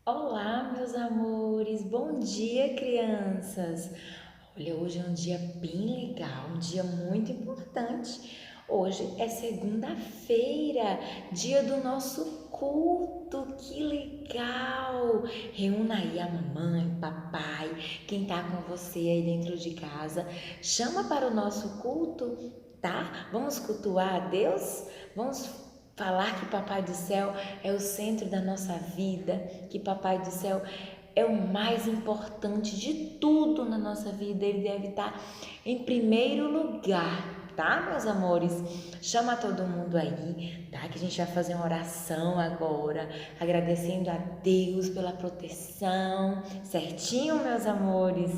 Olá, meus amores, bom dia, crianças. Olha, hoje é um dia bem legal, um dia muito importante. Hoje é segunda-feira, dia do nosso culto, que legal! Reúna aí a mamãe, papai, quem tá com você aí dentro de casa, chama para o nosso culto, tá? Vamos cultuar a Deus? Vamos falar que Papai do Céu é o centro da nossa vida, que Papai do Céu é o mais importante de tudo na nossa vida, ele deve estar em primeiro lugar, tá, meus amores? Chama todo mundo aí, tá? Que a gente vai fazer uma oração agora, agradecendo a Deus pela proteção, certinho, meus amores?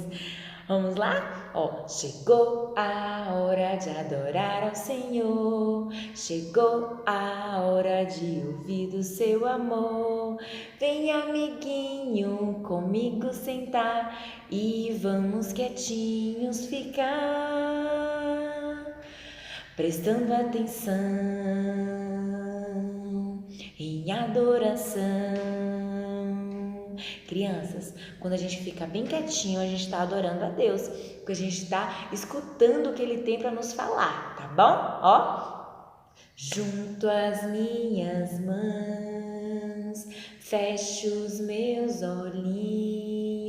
Vamos lá? Ó, chegou a hora de adorar ao Senhor, chegou a hora de ouvir do seu amor. Vem, amiguinho, comigo sentar e vamos quietinhos ficar, prestando atenção em adoração. Crianças, quando a gente fica bem quietinho, a gente está adorando a Deus, porque a gente está escutando o que Ele tem para nos falar, tá bom? Ó, junto às minhas mãos, fecho os meus olhinhos,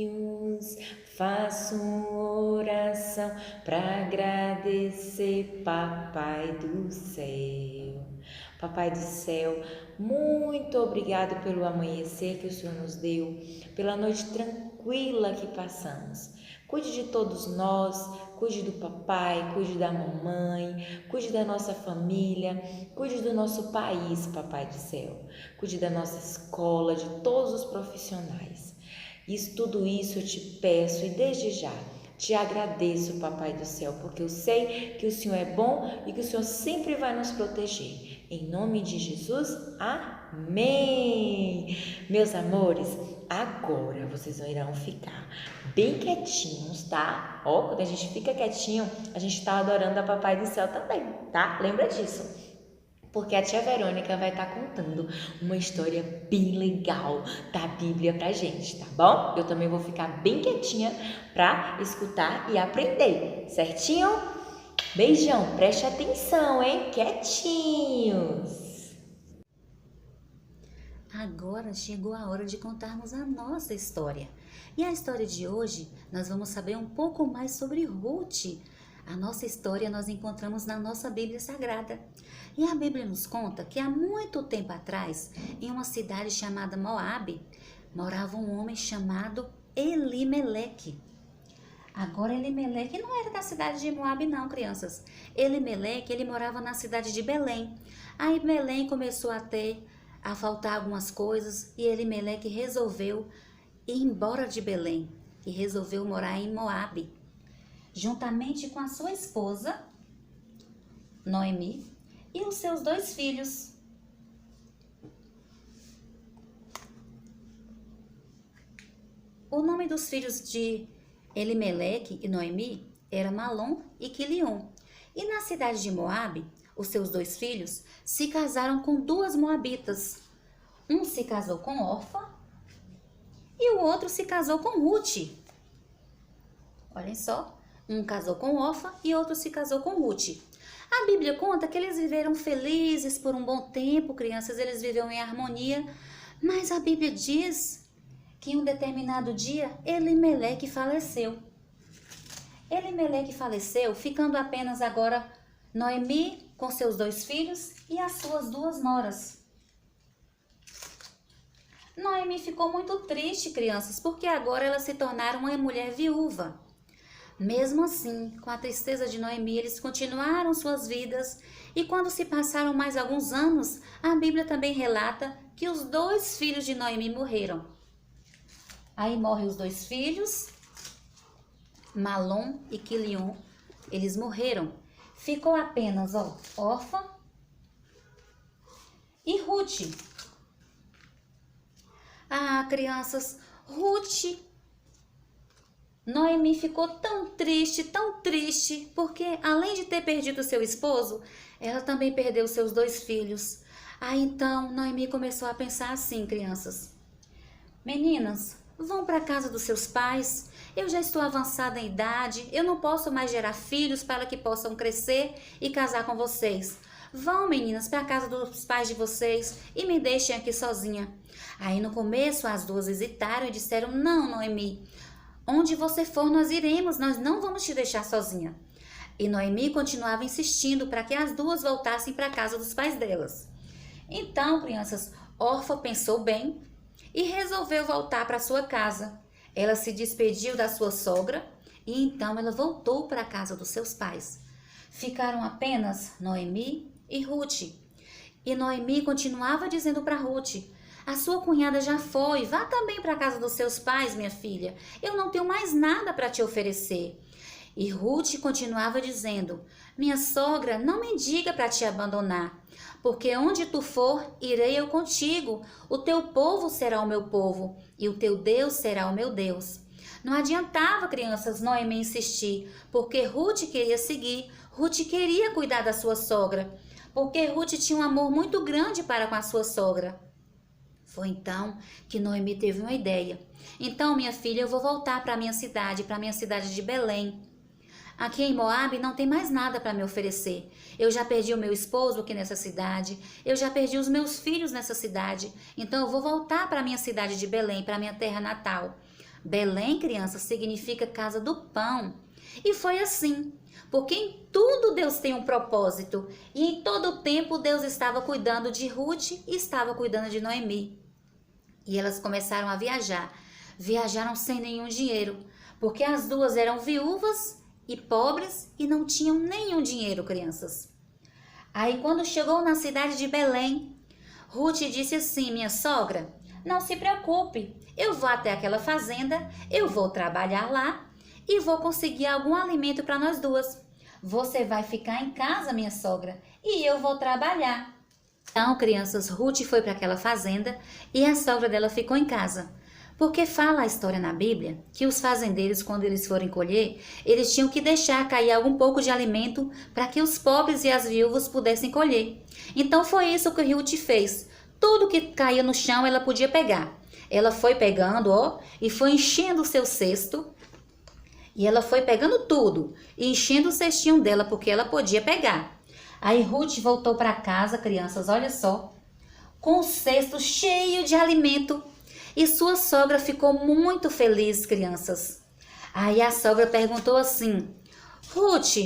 faço uma oração para agradecer Papai do Céu. Papai do céu, muito obrigado pelo amanhecer que o Senhor nos deu, pela noite tranquila que passamos. Cuide de todos nós, cuide do papai, cuide da mamãe, cuide da nossa família, cuide do nosso país, Papai do céu. Cuide da nossa escola, de todos os profissionais. Tudo isso eu te peço e desde já te agradeço, Papai do céu, porque eu sei que o Senhor é bom e que o Senhor sempre vai nos proteger. Em nome de Jesus, amém! Meus amores, agora vocês irão ficar bem quietinhos, tá? Ó, quando a gente fica quietinho, a gente tá adorando a Papai do céu também, tá? Lembra disso. Porque a tia Verônica vai estar contando uma história bem legal da Bíblia pra gente, tá bom? Eu também vou ficar bem quietinha pra escutar e aprender, certinho? Beijão, preste atenção, hein? Quietinhos! Agora chegou a hora de contarmos a nossa história. E a história de hoje, nós vamos saber um pouco mais sobre Ruth. A nossa história nós encontramos na nossa Bíblia Sagrada. E a Bíblia nos conta que há muito tempo atrás, em uma cidade chamada Moabe, morava um homem chamado Elimeleque. Agora Elimeleque não era da cidade de Moabe não, crianças. Elimeleque, ele morava na cidade de Belém. Aí Belém começou a faltar algumas coisas e Elimeleque resolveu ir embora de Belém e resolveu morar em Moabe, juntamente com a sua esposa, Noemi, e os seus dois filhos. O nome dos filhos de Elimeleque e Noemi era Malom e Quilion. E na cidade de Moabe, os seus dois filhos se casaram com duas moabitas. Um se casou com Orfa e o outro se casou com Ruth. Olhem só, um casou com Orfa e outro se casou com Ruth. A Bíblia conta que eles viveram felizes por um bom tempo, crianças, eles viveram em harmonia, mas a Bíblia diz que em um determinado dia Elimeleque faleceu. Elimeleque faleceu, ficando apenas agora Noemi com seus dois filhos e as suas duas noras. Noemi ficou muito triste, crianças, porque agora ela se tornaram uma mulher viúva. Mesmo assim, com a tristeza de Noemi, eles continuaram suas vidas e quando se passaram mais alguns anos, a Bíblia também relata que os dois filhos de Noemi morreram. Aí morrem os dois filhos, Malom e Quilion, eles morreram. Ficou apenas Orfa e Ruth. Ah, crianças, Noemi ficou tão triste, porque além de ter perdido seu esposo, ela também perdeu seus dois filhos. Então, Noemi começou a pensar assim, crianças: Meninas, vão para a casa dos seus pais. Eu já estou avançada em idade, eu não posso mais gerar filhos para que possam crescer e casar com vocês. Vão, meninas, para a casa dos pais de vocês e me deixem aqui sozinha. Aí no começo as duas hesitaram e disseram: não, Noemi, onde você for nós iremos, nós não vamos te deixar sozinha. E Noemi continuava insistindo para que as duas voltassem para a casa dos pais delas. Então, crianças, Orfa pensou bem e resolveu voltar para sua casa. Ela se despediu da sua sogra e então ela voltou para a casa dos seus pais. Ficaram apenas Noemi e Ruth. E Noemi continuava dizendo para Ruth: a sua cunhada já foi, vá também para a casa dos seus pais, minha filha. Eu não tenho mais nada para te oferecer. E Ruth continuava dizendo: minha sogra não me diga para te abandonar, porque onde tu for, irei eu contigo. O teu povo será o meu povo, e o teu Deus será o meu Deus. Não adiantava, crianças, Noemi insistir, porque Ruth queria seguir, Ruth queria cuidar da sua sogra, porque Ruth tinha um amor muito grande para com a sua sogra. Foi então que Noemi teve uma ideia. Então, minha filha, eu vou voltar para minha cidade de Belém. Aqui em Moabe não tem mais nada para me oferecer. Eu já perdi o meu esposo aqui nessa cidade, eu já perdi os meus filhos nessa cidade, então eu vou voltar para minha cidade de Belém, para minha terra natal. Belém, criança, significa casa do pão. E foi assim, porque em tudo Deus tem um propósito, e em todo o tempo Deus estava cuidando de Ruth e estava cuidando de Noemi. E elas começaram a viajar. Viajaram sem nenhum dinheiro, porque as duas eram viúvas e pobres e não tinham nenhum dinheiro, crianças. Aí quando chegou na cidade de Belém, Ruth disse assim: minha sogra, não se preocupe, eu vou até aquela fazenda, eu vou trabalhar lá e vou conseguir algum alimento para nós duas. Você vai ficar em casa, minha sogra, e eu vou trabalhar. Então, crianças, Ruth foi para aquela fazenda e a sogra dela ficou em casa. Porque fala a história na Bíblia que os fazendeiros, quando eles forem colher, eles tinham que deixar cair algum pouco de alimento para que os pobres e as viúvas pudessem colher. Então foi isso que Ruth fez. Tudo que caía no chão ela podia pegar. Ela foi pegando, e foi enchendo o seu cesto. E ela foi pegando tudo e enchendo o cestinho dela porque ela podia pegar. Aí Ruth voltou para casa, crianças, olha só, com o cesto cheio de alimento. E sua sogra ficou muito feliz, crianças. Aí a sogra perguntou assim: Ruth,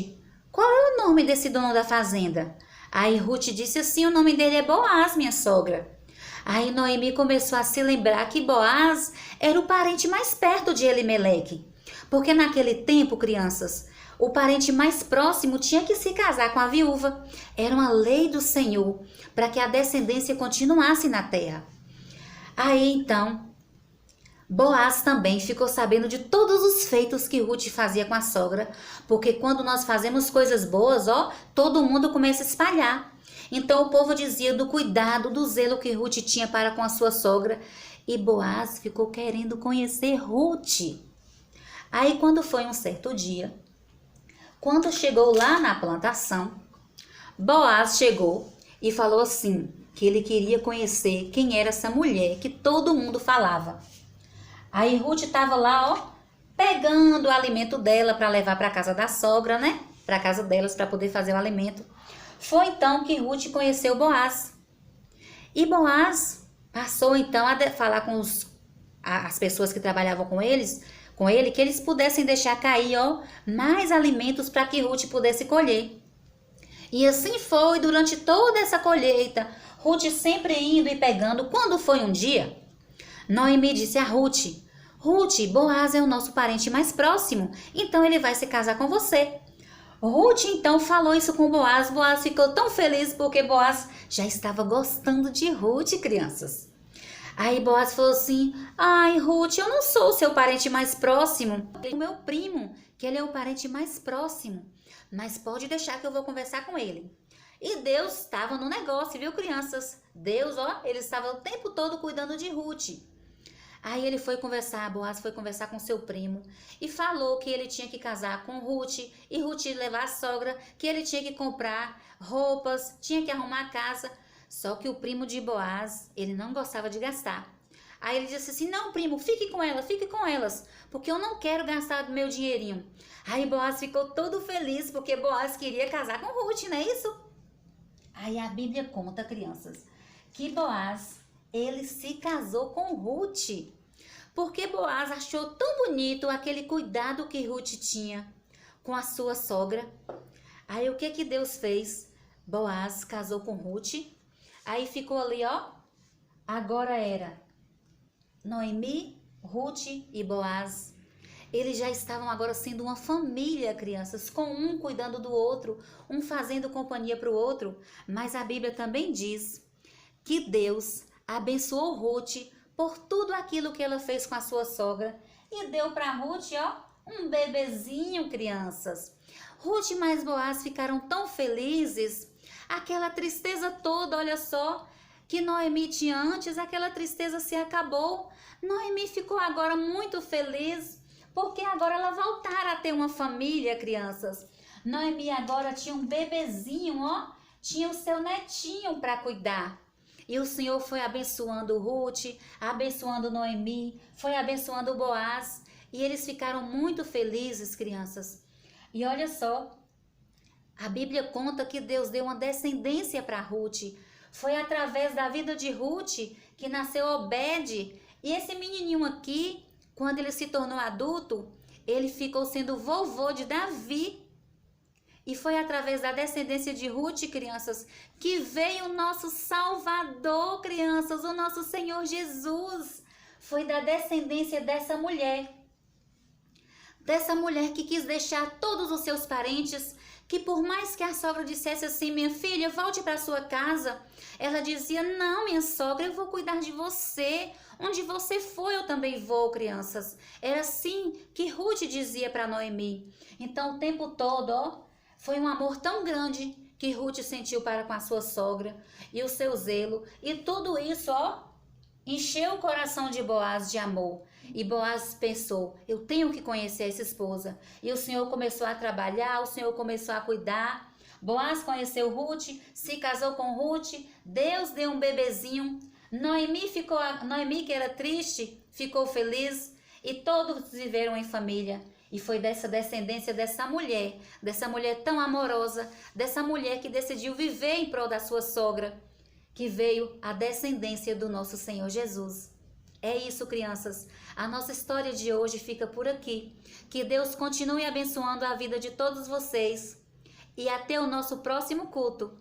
qual é o nome desse dono da fazenda? Aí Ruth disse assim: o nome dele é Boaz, minha sogra. Aí Noemi começou a se lembrar que Boaz era o parente mais perto de Elimeleque. Porque naquele tempo, crianças, o parente mais próximo tinha que se casar com a viúva. Era uma lei do Senhor para que a descendência continuasse na terra. Aí então, Boaz também ficou sabendo de todos os feitos que Ruth fazia com a sogra, porque quando nós fazemos coisas boas, todo mundo começa a espalhar. Então o povo dizia do cuidado, do zelo que Ruth tinha para com a sua sogra, e Boaz ficou querendo conhecer Ruth. Aí quando foi um certo dia, quando chegou lá na plantação, Boaz chegou e falou assim, que ele queria conhecer quem era essa mulher que todo mundo falava. Aí Ruth estava lá, pegando o alimento dela para levar para a casa da sogra, né? Para a casa delas, para poder fazer o alimento. Foi então que Ruth conheceu Boaz. E Boaz passou então a falar com as pessoas que trabalhavam com ele, que eles pudessem deixar cair, mais alimentos para que Ruth pudesse colher. E assim foi durante toda essa colheita, Ruth sempre indo e pegando. Quando foi um dia, Noemi disse a Ruth: Ruth, Boaz é o nosso parente mais próximo, então ele vai se casar com você. Ruth então falou isso com Boaz. Boaz ficou tão feliz porque Boaz já estava gostando de Ruth, crianças. Aí Boaz falou assim: ai, Ruth, eu não sou o seu parente mais próximo, o meu primo, que ele é o parente mais próximo, mas pode deixar que eu vou conversar com ele. E Deus estava no negócio, viu, crianças? Deus, ele estava o tempo todo cuidando de Ruth. Aí ele foi conversar, Boaz foi conversar com seu primo e falou que ele tinha que casar com Ruth e Ruth levar a sogra, que ele tinha que comprar roupas, tinha que arrumar a casa. Só que o primo de Boaz, ele não gostava de gastar. Aí ele disse assim, não, primo, fique com elas, porque eu não quero gastar meu dinheirinho. Aí Boaz ficou todo feliz, porque Boaz queria casar com Ruth, não é isso? Aí a Bíblia conta, crianças, que Boaz, ele se casou com Ruth, porque Boaz achou tão bonito aquele cuidado que Ruth tinha com a sua sogra. Aí o que que Deus fez? Boaz casou com Ruth, aí ficou ali, ó, agora era Noemi, Ruth e Boaz. Eles já estavam agora sendo uma família, crianças, com um cuidando do outro, um fazendo companhia para o outro. Mas a Bíblia também diz que Deus abençoou Ruth por tudo aquilo que ela fez com a sua sogra e deu para Ruth, ó, um bebezinho, crianças. Ruth e mais Boaz ficaram tão felizes, aquela tristeza toda, olha só, que Noemi tinha antes, aquela tristeza se acabou. Noemi ficou agora muito feliz, porque agora ela voltara a ter uma família, crianças. Noemi agora tinha um bebezinho, ó, tinha o seu netinho para cuidar. E o Senhor foi abençoando Ruth, abençoando Noemi, foi abençoando Boaz, e eles ficaram muito felizes, crianças. E olha só, a Bíblia conta que Deus deu uma descendência para Ruth. Foi através da vida de Ruth que nasceu Obed. E esse menininho aqui, quando ele se tornou adulto, ele ficou sendo vovô de Davi. E foi através da descendência de Ruth, crianças, que veio o nosso Salvador, crianças, o nosso Senhor Jesus. Foi da descendência dessa mulher. Dessa mulher que quis deixar todos os seus parentes, que por mais que a sogra dissesse assim, minha filha, volte para sua casa, ela dizia, não, minha sogra, eu vou cuidar de você. Onde você for, eu também vou, crianças. Era assim que Ruth dizia para Noemi. Então, o tempo todo, ó, foi um amor tão grande que Ruth sentiu para com a sua sogra e o seu zelo. E tudo isso, ó, encheu o coração de Boaz de amor. E Boaz pensou, eu tenho que conhecer essa esposa. E o Senhor começou a trabalhar, o Senhor começou a cuidar. Boaz conheceu Ruth, se casou com Ruth, Deus deu um bebezinho. Noemi, que era triste, ficou feliz e todos viveram em família. E foi dessa descendência dessa mulher tão amorosa, dessa mulher que decidiu viver em prol da sua sogra, que veio a descendência do nosso Senhor Jesus. É isso, crianças. A nossa história de hoje fica por aqui. Que Deus continue abençoando a vida de todos vocês. E até o nosso próximo culto.